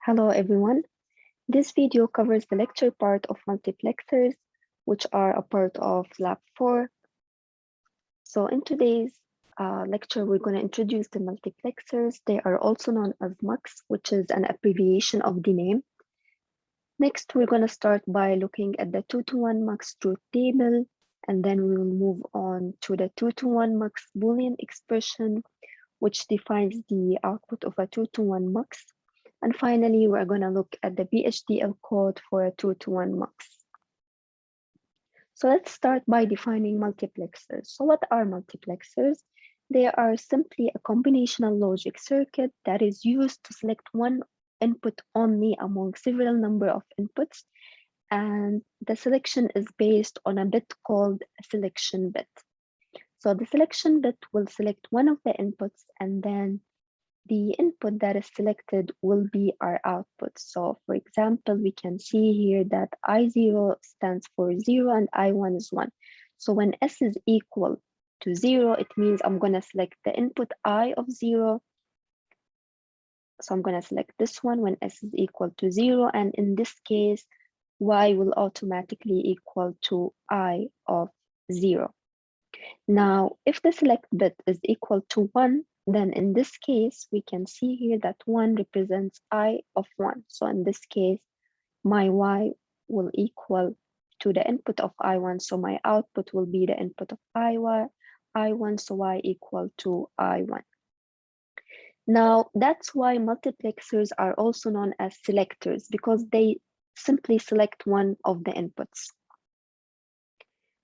Hello everyone. This video covers the lecture part of multiplexers, which are a part of Lab 4. So in today's lecture, we're going to introduce the multiplexers. They are also known as MUX, which is an abbreviation of the name. Next, we're going to start by looking at the 2-to-1 MUX truth table, and then we will move on to the 2-to-1 MUX Boolean expression, which defines the output of a 2-to-1 MUX. And finally, we're going to look at the BHDL code for a 2-to-1 MUX. So let's start by defining multiplexers. So what are multiplexers? They are simply a combinational logic circuit that is used to select one input only among several number of inputs. And the selection is based on a bit called a selection bit. So the selection bit will select one of the inputs, and then the input that is selected will be our output. So for example, we can see here that I0 stands for 0 and I1 is 1. So when S is equal to 0, it means I'm going to select the input I of 0. So I'm going to select this one when S is equal to 0. And in this case, Y will automatically equal to I of 0. Now, if the select bit is equal to 1, then in this case, we can see here that 1 represents I of 1. So in this case, my Y will equal to the input of I1. So my output will be the input of I1, so Y equal to I1. Now, that's why multiplexers are also known as selectors, because they simply select one of the inputs.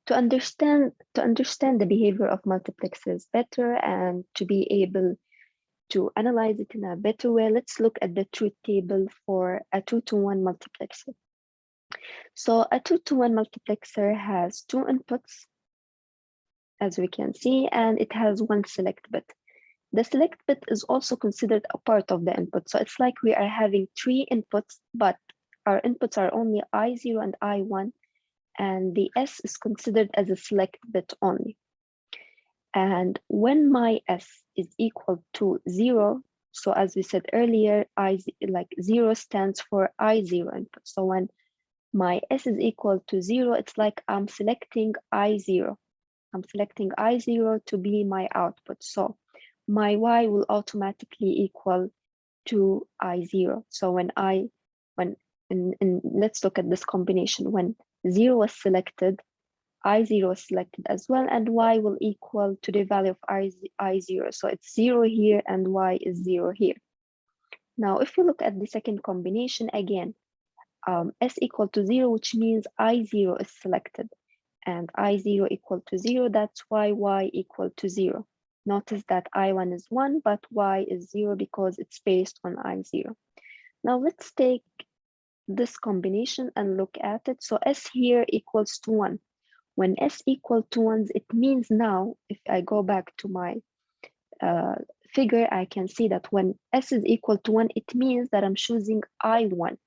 To understand the behavior of multiplexers better and to be able to analyze it in a better way, let's look at the truth table for a 2-to-1 multiplexer. So a 2-to-1 multiplexer has two inputs, as we can see, and it has one select bit. The select bit is also considered a part of the input. So it's like we are having three inputs, but our inputs are only I0 and I1. And the S is considered as a select bit only. And when my S is equal to 0, so as we said earlier, 0 stands for I0 input. So when my S is equal to 0, it's like I'm selecting I0. I'm selecting I0 to be my output. So my Y will automatically equal to I0. So let's look at this combination. When 0 was selected, I0 is selected as well, and Y will equal to the value of I0. So it's 0 here and Y is 0 here. Now, if we look at the second combination again, S equal to 0, which means I0 is selected, and I0 equal to 0, that's why Y equal to 0. Notice that I1 is 1, but Y is 0 because it's based on I0. Now let's take this combination and look at it. So S here equals to 1. When S equal to 1, it means now, if I go back to my figure, I can see that when S is equal to 1, it means that I'm choosing I1.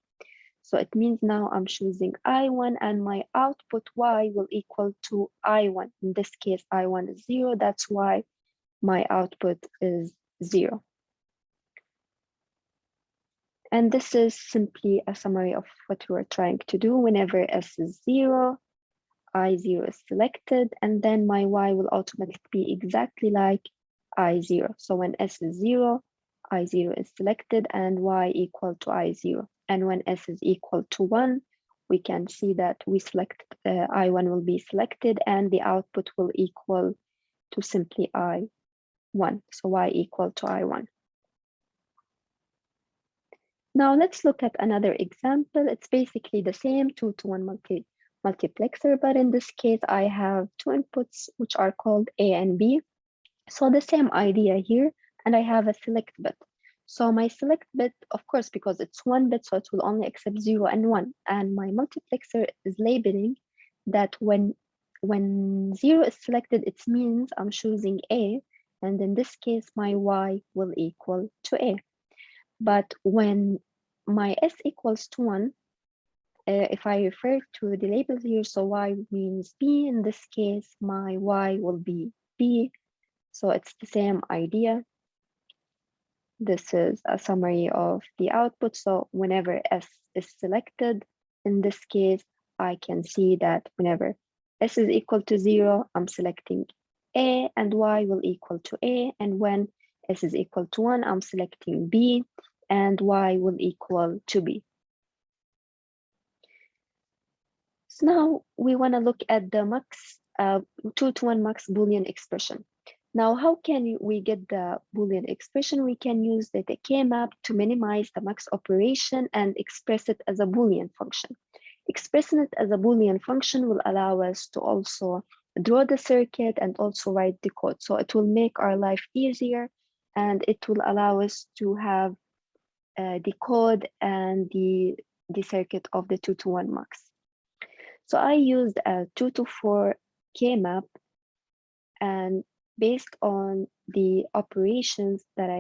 So it means now I'm choosing I1 and my output Y will equal to I1. In this case, I1 is 0. That's why my output is 0. And this is simply a summary of what we were trying to do. Whenever S is 0, I0 is selected, and then my Y will automatically be exactly like I0. So when S is 0, I0 is selected and Y equal to I0. And when S is equal to 1, we can see that we select I1 will be selected and the output will equal to simply I1. So Y equal to I1. Now let's look at another example. It's basically the same 2-to-1 multiplexer, but in this case, I have two inputs, which are called A and B. So the same idea here, and I have a select bit. So my select bit, of course, because it's one bit, so it will only accept 0 and 1. And my multiplexer is labeling that when 0 is selected, it means I'm choosing A. And in this case, my Y will equal to A. But when my S equals to 1, if I refer to the label here, so Y means B, in this case, my Y will be B. So it's the same idea. This is a summary of the output. So whenever S is selected, in this case, I can see that whenever S is equal to 0, I'm selecting A and Y will equal to A. And when S is equal to 1, I'm selecting B and Y will equal to B. So now we want to look at the max 2-to-1 max Boolean expression. Now, how can we get the Boolean expression? We can use the K-map to minimize the max operation and express it as a Boolean function. Expressing it as a Boolean function will allow us to also draw the circuit and also write the code. So it will make our life easier and it will allow us to have the code and the circuit of the 2-to-1 max. So I used a 2-to-4 K-map, and based on the operations that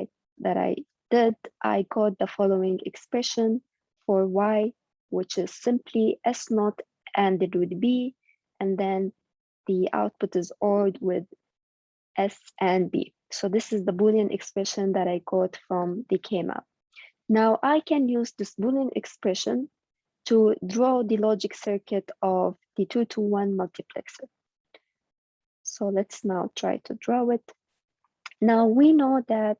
I did, I got the following expression for Y, which is simply S naught ANDed with B, and then the output is ORed with S and B. So this is the Boolean expression that I got from the K-map. Now I can use this Boolean expression to draw the logic circuit of the 2-to-1 multiplexer. So let's now try to draw it. Now we know that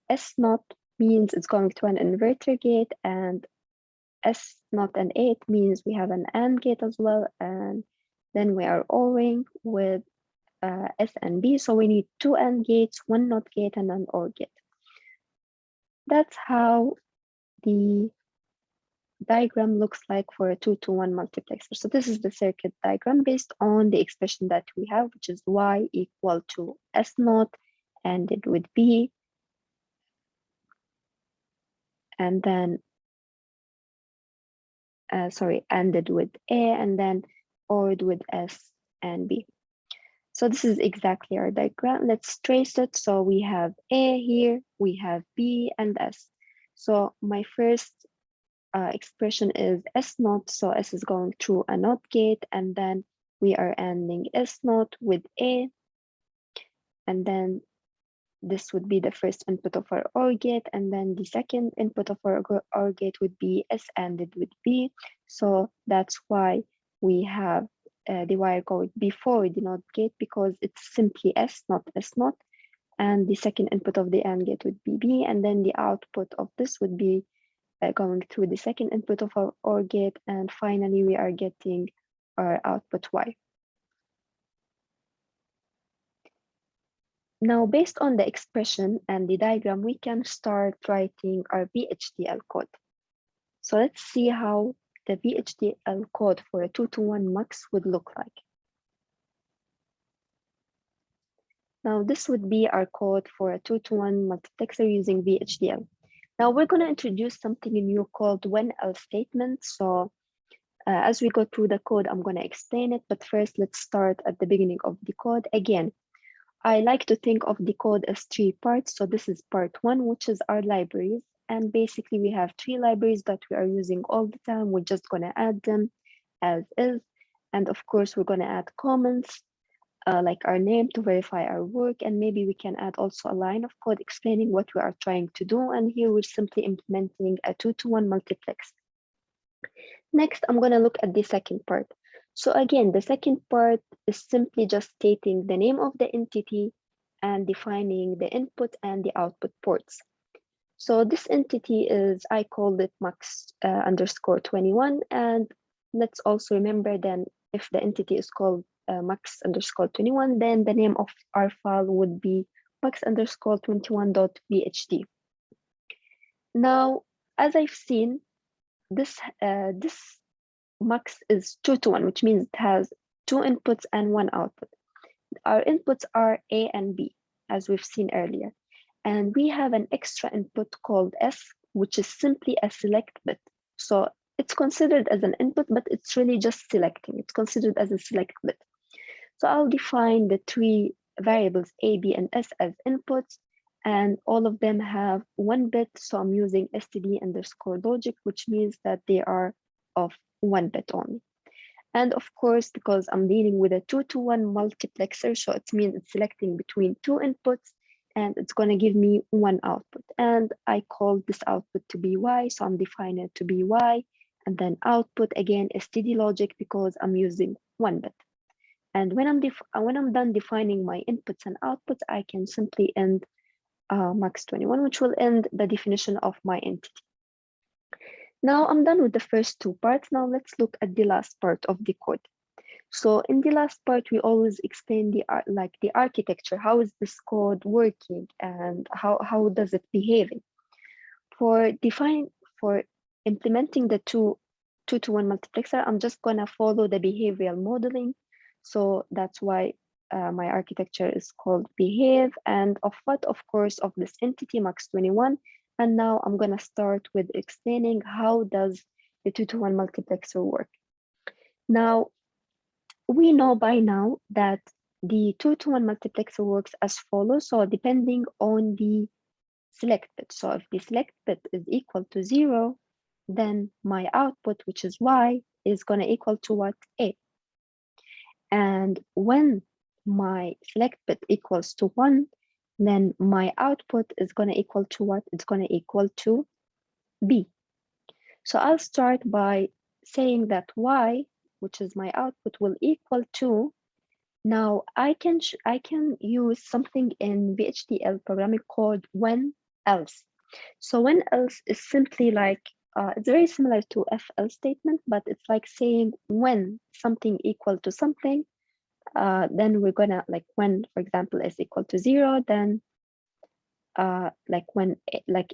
S naught means it's going to an inverter gate, and S naught and 8 means we have an AND gate as well, and then we are ORing with S and B. So we need 2 AND gates, 1 NOT gate, and an OR gate. That's how the diagram looks like for a 2-to-1 multiplexer. So this is the circuit diagram based on the expression that we have, which is Y equal to S naught ANDed with B, and then ANDed with A, and then ORed with S and B. So this is exactly our diagram. Let's trace it. So we have A here, we have B and S. So my first expression is S naught, so S is going through a NOT gate, and then we are ANDing S naught with A, and then this would be the first input of our OR gate, and then the second input of our OR gate would be S ANDed with B. So that's why we have the wire going before the NOT gate, because it's simply S, not S naught, and the second input of the AND gate would be B, and then the output of this would be going through the second input of our OR gate, and finally we are getting our output Y. Now, based on the expression and the diagram, we can start writing our VHDL code. So let's see how the VHDL code for a 2-to-1 max would look like. Now, this would be our code for a 2-to-1 multiplexer using VHDL. Now we're going to introduce something new called when-else statement. So as we go through the code, I'm going to explain it. But first, let's start at the beginning of the code. Again, I like to think of the code as 3 parts. So this is part 1, which is our libraries. And basically, we have 3 libraries that we are using all the time. We're just going to add them as is. And of course, we're going to add comments, like our name to verify our work, and maybe we can add also a line of code explaining what we are trying to do. And here we're simply implementing a 2-to-1 multiplex. Next, I'm going to look at the second part. So again, the second part is simply just stating the name of the entity and defining the input and the output ports. So this entity is, I called it max underscore 21. And let's also remember then, if the entity is called max underscore 21, then the name of our file would be max underscore 21.vhd. Now, as I've seen, this max is 2-to-1, which means it has 2 inputs and 1 output. Our inputs are A and B, as we've seen earlier. And we have an extra input called S, which is simply a select bit. So it's considered as an input, but it's really just selecting. It's considered as a select bit. So I'll define the 3 variables A, B, and S as inputs, and all of them have 1 bit. So I'm using std underscore logic, which means that they are of 1 bit only. And of course, because I'm dealing with a 2-to-1 multiplexer, so it means it's selecting between 2 inputs, and it's going to give me one output. And I call this output to be y, so I'm defining it to be y. And then output again is std logic because I'm using 1 bit. And when I'm done defining my inputs and outputs, I can simply end max21, which will end the definition of my entity. Now I'm done with the first two parts. Now let's look at the last part of the code. So in the last part, we always explain the architecture. How is this code working and how does it behaving? For implementing the 2-to-1 multiplexer, I'm just gonna follow the behavioral modeling. So that's why my architecture is called behave, and of what? Of course, of this entity max21. And now I'm gonna start with explaining how does the 2-to-1 multiplexer work. Now, we know by now that the 2-to-1 multiplexer works as follows. So depending on the select bit. So if the select bit is equal to 0, then my output, which is y, is going to equal to what? A. And when my select bit equals to 1, then my output is going to equal to what? It's going to equal to B. So I'll start by saying that y, which is my output, will equal to, now I can use something in VHDL programming called when else. So when else is simply like, it's very similar to FL statement, but it's like saying when something equal to something, then we're gonna, like when, for example, is equal to 0, then like when, like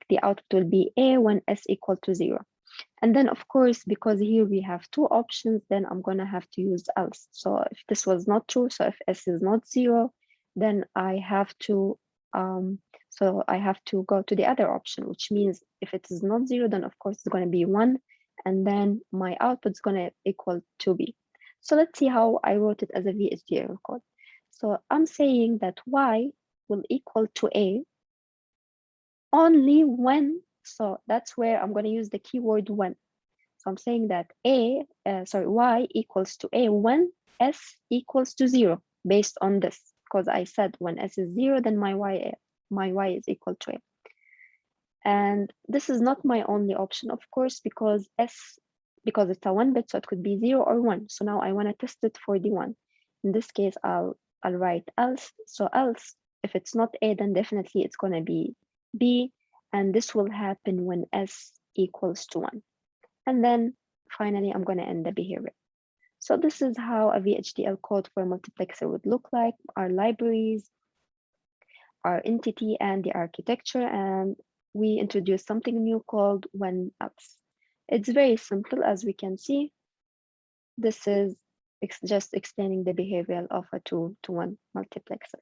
the output will be A when S equal to 0. And then of course, because here we have two options, then I'm gonna have to use else. So if this was not true, so if S is not 0, then I have to go to the other option, which means if it is not 0, then of course it's going to be 1, and then my output is going to equal to B. So let's see how I wrote it as a VHDL code. So I'm saying that y will equal to A only when, so that's where I'm going to use the keyword when. So I'm saying that y equals to A when S equals to 0 based on this, because I said when S is 0, then my y is equal to A. And this is not my only option, of course, because it's a 1 bit, so it could be 0 or 1. So now I want to test it for the 1. In this case, I'll write else. So else, if it's not A, then definitely it's going to be B. And this will happen when S equals to 1. And then finally, I'm going to end the behavior. So this is how a VHDL code for a multiplexer would look like: our libraries, our entity, and the architecture. And we introduced something new called when else. It's very simple, as we can see. This is just explaining the behavior of a 2-to-1 multiplexer.